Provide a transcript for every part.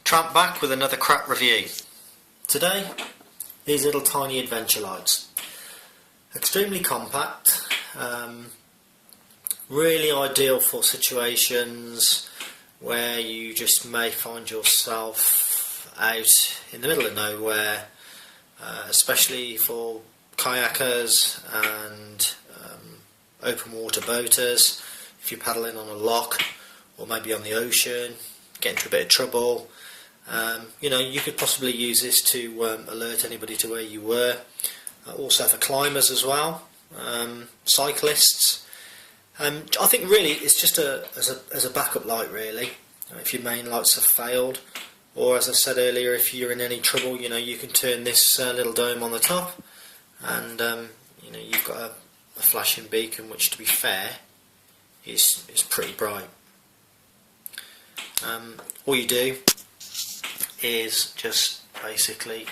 Tramp back with another crap review. Today, these little tiny adventure lights. Extremely compact, really ideal for situations where you just may find yourself out in the middle of nowhere, especially for kayakers and open water boaters. If you're paddling on a loch or maybe on the ocean, get into a bit of trouble, you could possibly use this to alert anybody to where you were. Also for climbers as well, cyclists. I think really it's just as a backup light really. If your main lights have failed, or as I said earlier, if you're in any trouble, you can turn this little dome on the top, and you've got a flashing beacon, which, to be fair, is pretty bright. All you do is just basically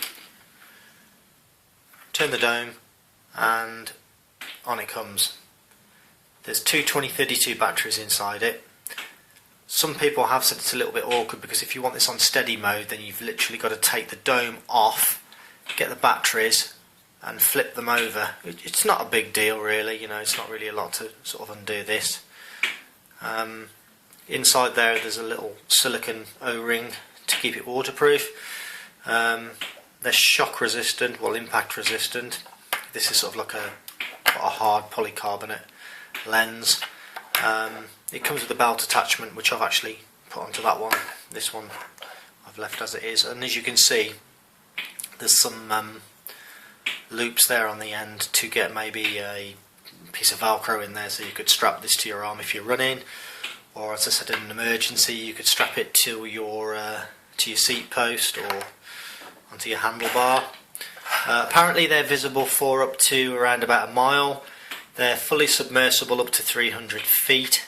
turn the dome and on it comes. There's two 2032 batteries inside it. Some people have said it's a little bit awkward because if you want this on steady mode, then you've literally got to take the dome off, get the batteries and flip them over. It's not a big deal really, it's not really a lot to sort of undo this. Inside there's a little silicone O-ring to keep it waterproof. They're shock resistant, impact resistant. This is sort of like a hard polycarbonate lens. It comes with a belt attachment, which I've actually put onto that one. This one I've left as it is, and as you can see, there's some loops there on the end to get maybe a piece of Velcro in there, so you could strap this to your arm if you're running, or as I said, in an emergency, you could strap it to your seat post or onto your handlebar. Apparently they're visible for up to around about a mile. They're fully submersible up to 300 feet.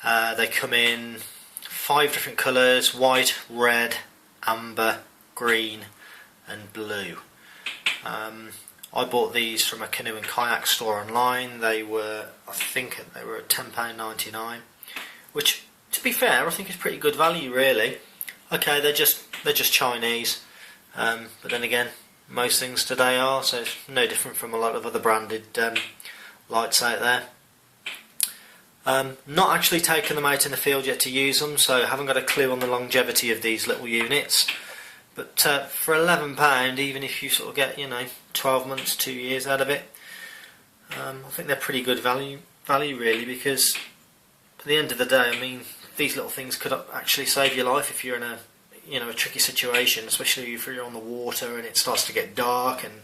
They come in 5 different colours: white, red, amber, green and blue. I bought these from a canoe and kayak store online. I think they were at £10.99, which, to be fair, I think is pretty good value really. Okay, they're just Chinese, but then again, most things today are, so it's no different from a lot of other branded lights out there. Not actually taken them out in the field yet to use them, so I haven't got a clue on the longevity of these little units. But for £11, even if you sort of get 12 months, 2 years out of it, I think they're pretty good value really, because at the end of the day, I mean, these little things could actually save your life if you're in a tricky situation, especially if you're on the water and it starts to get dark and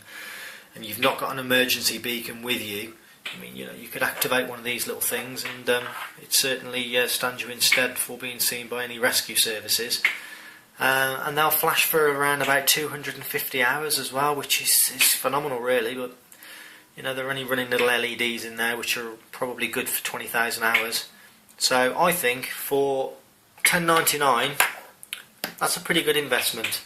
you've not got an emergency beacon with you. I mean, you could activate one of these little things, and it certainly stands you in stead for being seen by any rescue services. And they'll flash for around about 250 hours as well, which is phenomenal really. But they're only running little LEDs in there, which are probably good for 20,000 hours. So I think for £10.99, that's a pretty good investment.